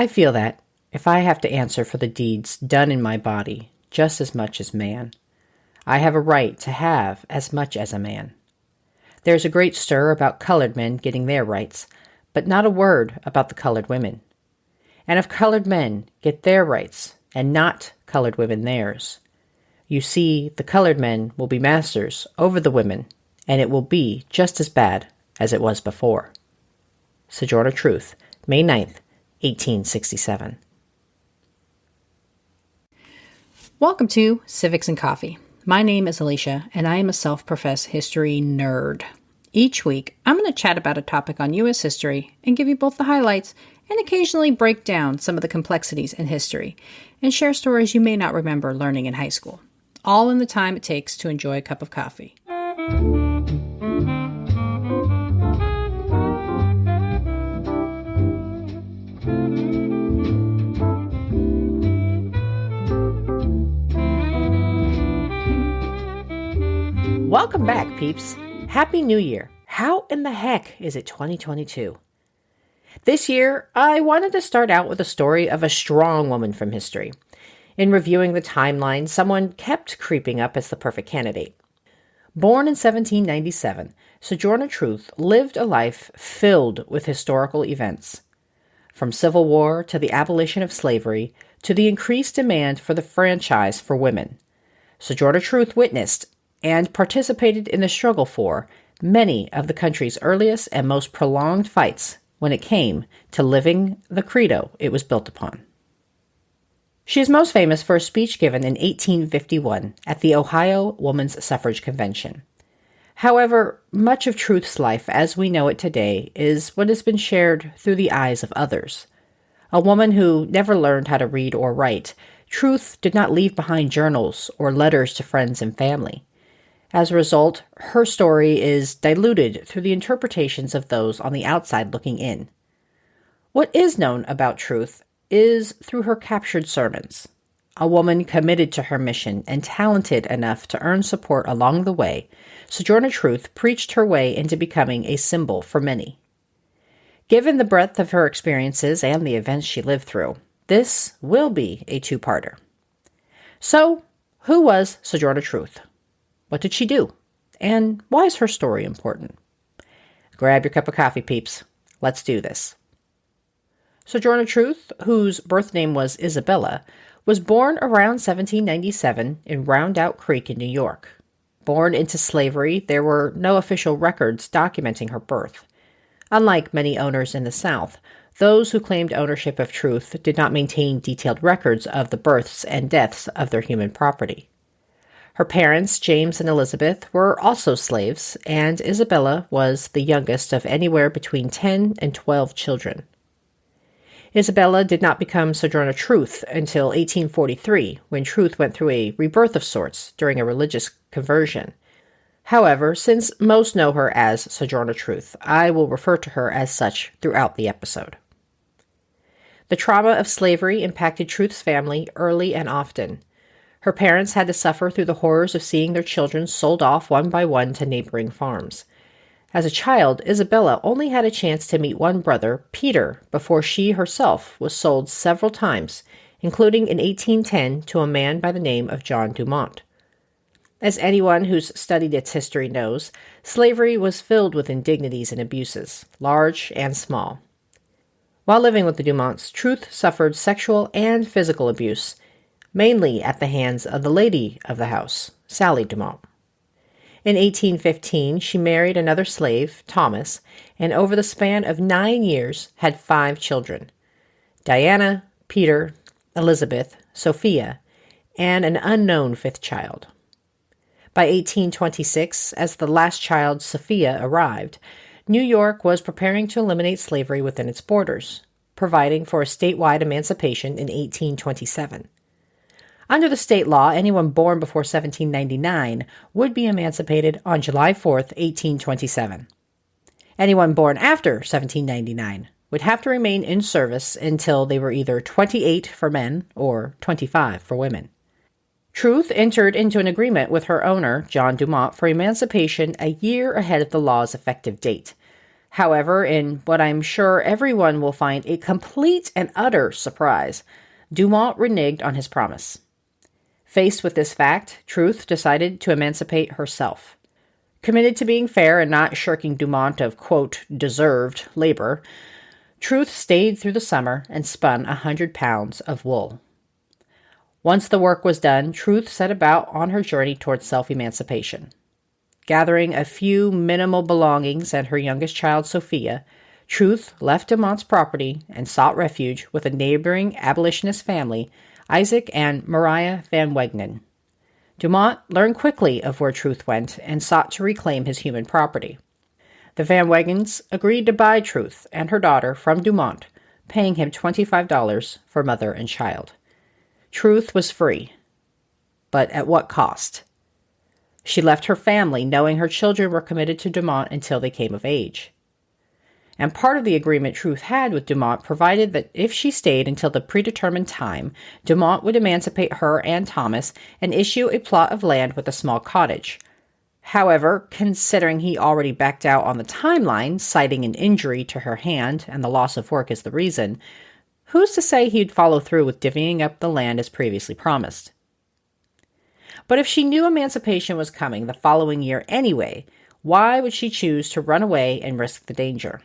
I feel that, if I have to answer for the deeds done in my body just as much as man, I have a right to have as much as a man. There's a great stir about colored men getting their rights, but not a word about the colored women. And if colored men get their rights and not colored women theirs, you see, the colored men will be masters over the women, and it will be just as bad as it was before. Sojourner Truth, May 9th, 1867. Welcome to Civics and Coffee. My name is Alicia, and I am a self-professed history nerd. Each week, I'm going to chat about a topic on U.S. history and give you both the highlights and occasionally break down some of the complexities in history and share stories you may not remember learning in high school, all in the time it takes to enjoy a cup of coffee. Welcome back, peeps. Happy New Year. How in the heck is it 2022? This year, I wanted to start out with a story of a strong woman from history. In reviewing the timeline, someone kept creeping up as the perfect candidate. Born in 1797, Sojourner Truth lived a life filled with historical events. From Civil War to the abolition of slavery to the increased demand for the franchise for women, Sojourner Truth witnessed and participated in the struggle for many of the country's earliest and most prolonged fights when it came to living the credo it was built upon. She is most famous for a speech given in 1851 at the Ohio Woman's Suffrage Convention. However, much of Truth's life as we know it today is what has been shared through the eyes of others. A woman who never learned how to read or write, Truth did not leave behind journals or letters to friends and family. As a result, her story is diluted through the interpretations of those on the outside looking in. What is known about Truth is through her captured sermons. A woman committed to her mission and talented enough to earn support along the way, Sojourner Truth preached her way into becoming a symbol for many. Given the breadth of her experiences and the events she lived through, this will be a two-parter. So, who was Sojourner Truth? What did she do? And why is her story important? Grab your cup of coffee, peeps. Let's do this. Sojourner Truth, whose birth name was Isabella, was born around 1797 in Roundout Creek in New York. Born into slavery, there were no official records documenting her birth. Unlike many owners in the South, those who claimed ownership of Truth did not maintain detailed records of the births and deaths of their human property. Her parents, James and Elizabeth, were also slaves, and Isabella was the youngest of anywhere between 10 and 12 children. Isabella did not become Sojourner Truth until 1843, when Truth went through a rebirth of sorts during a religious conversion. However, since most know her as Sojourner Truth, I will refer to her as such throughout the episode. The trauma of slavery impacted Truth's family early and often. Her parents had to suffer through the horrors of seeing their children sold off one by one to neighboring farms. As a child, Isabella only had a chance to meet one brother, Peter, before she herself was sold several times, including in 1810 to a man by the name of John Dumont. As anyone who's studied its history knows, slavery was filled with indignities and abuses, large and small. While living with the Dumonts, Truth suffered sexual and physical abuse, mainly at the hands of the lady of the house, Sally Dumont. In 1815, she married another slave, Thomas, and over the span of 9 years had 5 children: Diana, Peter, Elizabeth, Sophia, and an unknown 5th child. By 1826, as the last child, Sophia, arrived, New York was preparing to eliminate slavery within its borders, providing for a statewide emancipation in 1827. Under the state law, anyone born before 1799 would be emancipated on July 4th, 1827. Anyone born after 1799 would have to remain in service until they were either 28 for men or 25 for women. Truth entered into an agreement with her owner, John Dumont, for emancipation a year ahead of the law's effective date. However, in what I'm sure everyone will find a complete and utter surprise, Dumont reneged on his promise. Faced with this fact, Truth decided to emancipate herself. Committed to being fair and not shirking Dumont of, quote, deserved labor, Truth stayed through the summer and spun 100 pounds of wool. Once the work was done, Truth set about on her journey towards self-emancipation. Gathering a few minimal belongings and her youngest child, Sophia, Truth left Dumont's property and sought refuge with a neighboring abolitionist family, Isaac and Maria Van Wegnen. Dumont learned quickly of where Truth went and sought to reclaim his human property. The Van Wegens agreed to buy Truth and her daughter from Dumont, paying him $25 for mother and child. Truth was free, but at what cost? She left her family knowing her children were committed to Dumont until they came of age. And part of the agreement Truth had with Dumont provided that if she stayed until the predetermined time, Dumont would emancipate her and Thomas and issue a plot of land with a small cottage. However, considering he already backed out on the timeline, citing an injury to her hand and the loss of work as the reason, who's to say he'd follow through with divvying up the land as previously promised? But if she knew emancipation was coming the following year anyway, why would she choose to run away and risk the danger?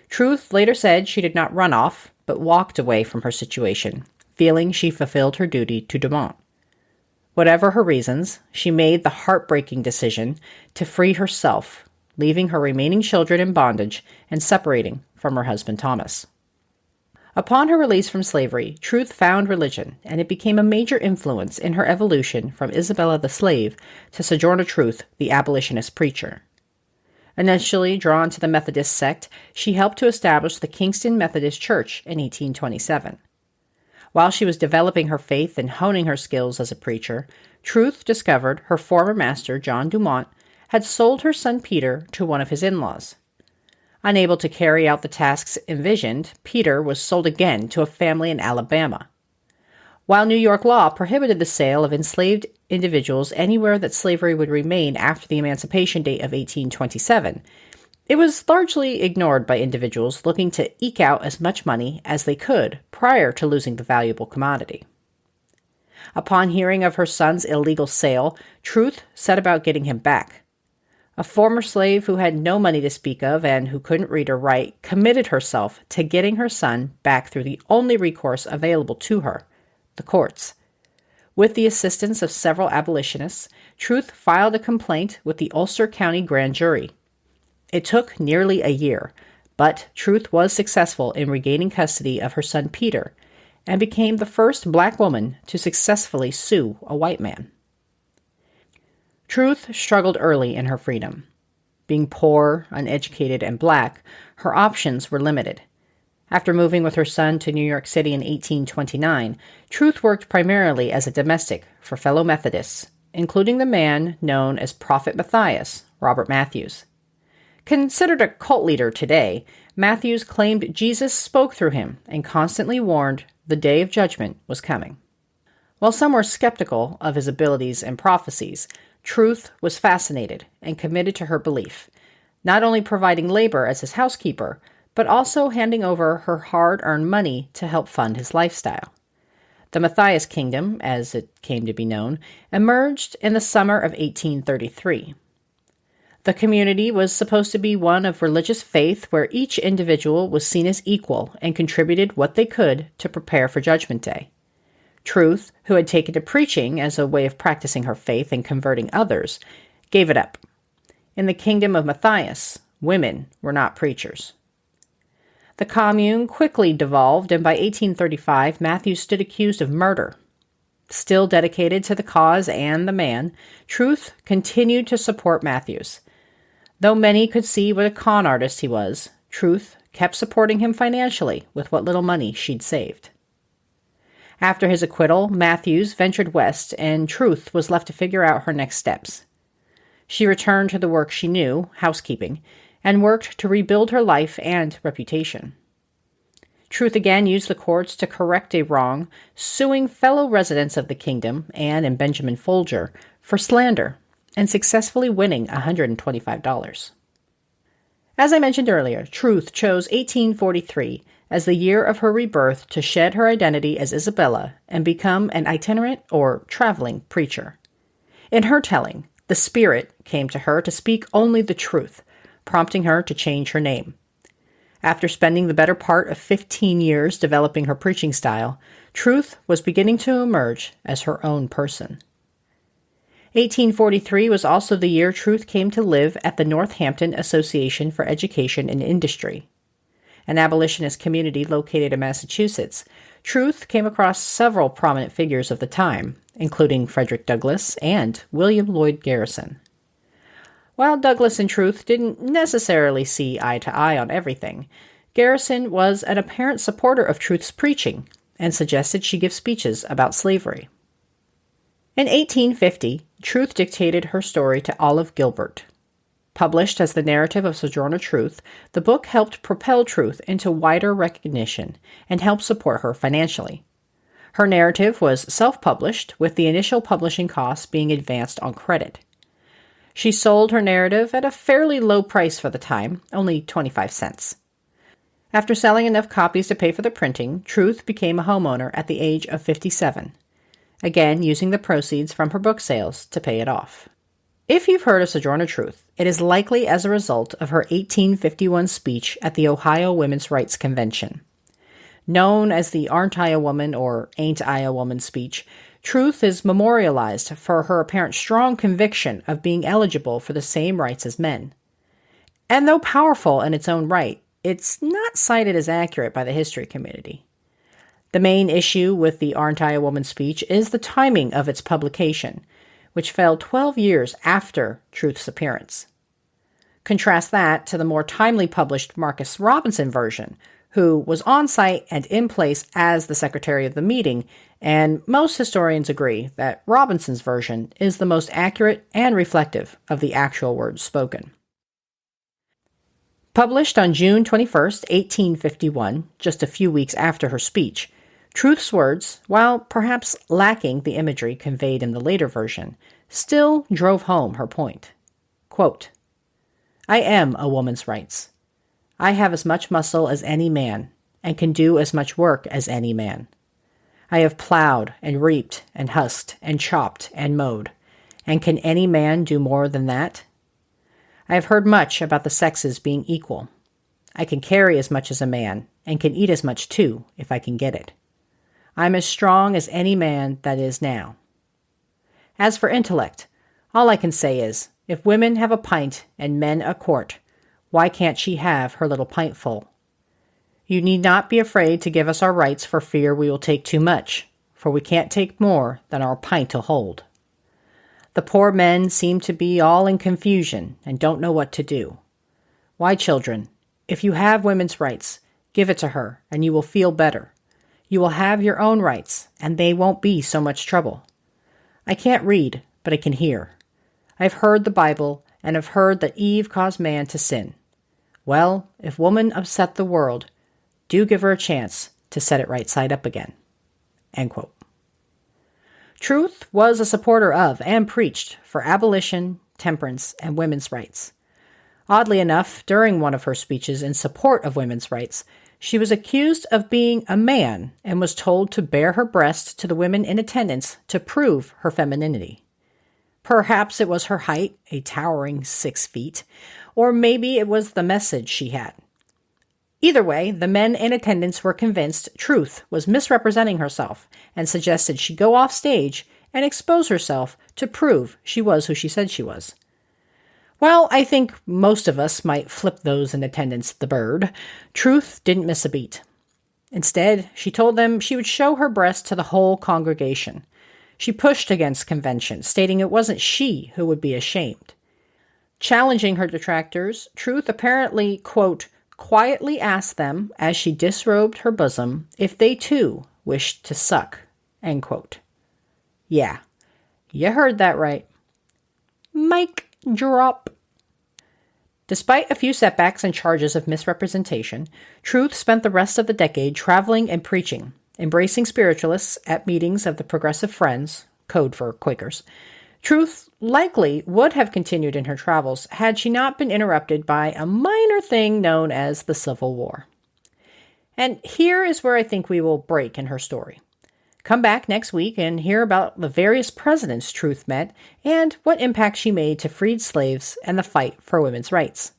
Truth later said she did not run off, but walked away from her situation, feeling she fulfilled her duty to Dumont. Whatever her reasons, she made the heartbreaking decision to free herself, leaving her remaining children in bondage and separating from her husband Thomas. Upon her release from slavery, Truth found religion, and it became a major influence in her evolution from Isabella the slave to Sojourner Truth, the abolitionist preacher. Initially drawn to the Methodist sect, she helped to establish the Kingston Methodist Church in 1827. While she was developing her faith and honing her skills as a preacher, Truth discovered her former master, John Dumont, had sold her son Peter to one of his in-laws. Unable to carry out the tasks envisioned, Peter was sold again to a family in Alabama. While New York law prohibited the sale of enslaved individuals anywhere that slavery would remain after the emancipation date of 1827, it was largely ignored by individuals looking to eke out as much money as they could prior to losing the valuable commodity. Upon hearing of her son's illegal sale, Truth set about getting him back. A former slave who had no money to speak of and who couldn't read or write committed herself to getting her son back through the only recourse available to her, the courts. With the assistance of several abolitionists, Truth filed a complaint with the Ulster County Grand Jury. It took nearly a year, but Truth was successful in regaining custody of her son Peter and became the first black woman to successfully sue a white man. Truth struggled early in her freedom. Being poor, uneducated, and black, her options were limited. After moving with her son to New York City in 1829, Truth worked primarily as a domestic for fellow Methodists, including the man known as Prophet Matthias, Robert Matthews. Considered a cult leader today, Matthews claimed Jesus spoke through him and constantly warned the day of judgment was coming. While some were skeptical of his abilities and prophecies, Truth was fascinated and committed to her belief, not only providing labor as his housekeeper, but also handing over her hard-earned money to help fund his lifestyle. The Matthias Kingdom, as it came to be known, emerged in the summer of 1833. The community was supposed to be one of religious faith where each individual was seen as equal and contributed what they could to prepare for Judgment Day. Truth, who had taken to preaching as a way of practicing her faith and converting others, gave it up. In the kingdom of Matthias, women were not preachers. The commune quickly devolved, and by 1835, Matthews stood accused of murder. Still dedicated to the cause and the man, Truth continued to support Matthews. Though many could see what a con artist he was, Truth kept supporting him financially with what little money she'd saved. After his acquittal, Matthews ventured west, and Truth was left to figure out her next steps. She returned to the work she knew, housekeeping, and worked to rebuild her life and reputation. Truth again used the courts to correct a wrong, suing fellow residents of the kingdom, Anne and Benjamin Folger, for slander, and successfully winning $125. As I mentioned earlier, Truth chose 1843 as the year of her rebirth to shed her identity as Isabella and become an itinerant or traveling preacher. In her telling, the Spirit came to her to speak only the truth, prompting her to change her name. After spending the better part of 15 years developing her preaching style, Truth was beginning to emerge as her own person. 1843 was also the year Truth came to live at the Northampton Association for Education and Industry. An abolitionist community located in Massachusetts, Truth came across several prominent figures of the time, including Frederick Douglass and William Lloyd Garrison. While Douglass and Truth didn't necessarily see eye to eye on everything, Garrison was an apparent supporter of Truth's preaching and suggested she give speeches about slavery. In 1850, Truth dictated her story to Olive Gilbert. Published as the narrative of Sojourner Truth, the book helped propel Truth into wider recognition and helped support her financially. Her narrative was self-published, with the initial publishing costs being advanced on credit. She sold her narrative at a fairly low price for the time, only 25 cents. After selling enough copies to pay for the printing, Truth became a homeowner at the age of 57, again using the proceeds from her book sales to pay it off. If you've heard of Sojourner Truth, it is likely as a result of her 1851 speech at the Ohio Women's Rights Convention. Known as the Aren't I a Woman or Ain't I a Woman speech, Truth is memorialized for her apparent strong conviction of being eligible for the same rights as men. And though powerful in its own right, it's not cited as accurate by the history community. The main issue with the Aren't I a Woman speech is the timing of its publication, which fell 12 years after Truth's appearance. Contrast that to the more timely published Marcus Robinson version, who was on site and in place as the secretary of the meeting, and most historians agree that Robinson's version is the most accurate and reflective of the actual words spoken. Published on June 21, 1851, just a few weeks after her speech, Truth's words, while perhaps lacking the imagery conveyed in the later version, still drove home her point. Quote, "I am a woman's rights. I have as much muscle as any man, and can do as much work as any man. I have plowed and reaped and husked and chopped and mowed, and can any man do more than that? I have heard much about the sexes being equal. I can carry as much as a man, and can eat as much too, if I can get it. I'm as strong as any man that is now. As for intellect, all I can say is, if women have a pint and men a quart, why can't she have her little pintful? You need not be afraid to give us our rights for fear we will take too much, for we can't take more than our pint'll hold. The poor men seem to be all in confusion and don't know what to do. Why, children, if you have women's rights, give it to her, and you will feel better. You will have your own rights, and they won't be so much trouble. I can't read, but I can hear. I've heard the Bible, and have heard that Eve caused man to sin. Well, if woman upset the world, do give her a chance to set it right side up again." End quote. Truth was a supporter of and preached for abolition, temperance, and women's rights. Oddly enough, during one of her speeches in support of women's rights, she was accused of being a man and was told to bare her breast to the women in attendance to prove her femininity. Perhaps it was her height, a towering 6 feet, or maybe it was the message she had. Either way, the men in attendance were convinced Truth was misrepresenting herself and suggested she go off stage and expose herself to prove she was who she said she was. Well, I think most of us might flip those in attendance the bird. Truth didn't miss a beat. Instead, she told them she would show her breast to the whole congregation. She pushed against convention, stating it wasn't she who would be ashamed. Challenging her detractors, Truth apparently, quote, quietly asked them, as she disrobed her bosom, if they too wished to suck, end quote. Yeah, you heard that right. Mic drop. Despite a few setbacks and charges of misrepresentation, Truth spent the rest of the decade traveling and preaching, embracing spiritualists at meetings of the Progressive Friends, code for Quakers, Truth likely would have continued in her travels had she not been interrupted by a minor thing known as the Civil War. And here is where I think we will break in her story. Come back next week and hear about the various presidents Truth met and what impact she made to freed slaves and the fight for women's rights.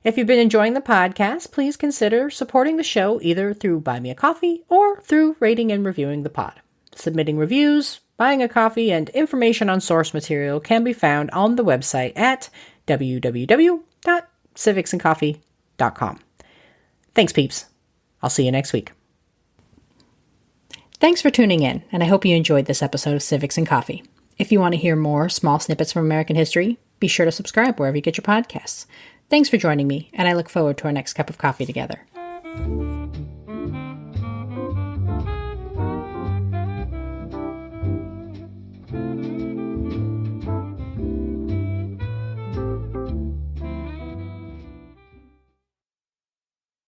If you've been enjoying the podcast, please consider supporting the show either through Buy Me a Coffee or through rating and reviewing the pod. Submitting reviews, buying a coffee, and information on source material can be found on the website at www.civicsandcoffee.com. Thanks, peeps. I'll see you next week. Thanks for tuning in, and I hope you enjoyed this episode of Civics and Coffee. If you want to hear more small snippets from American history, be sure to subscribe wherever you get your podcasts. Thanks for joining me, and I look forward to our next cup of coffee together.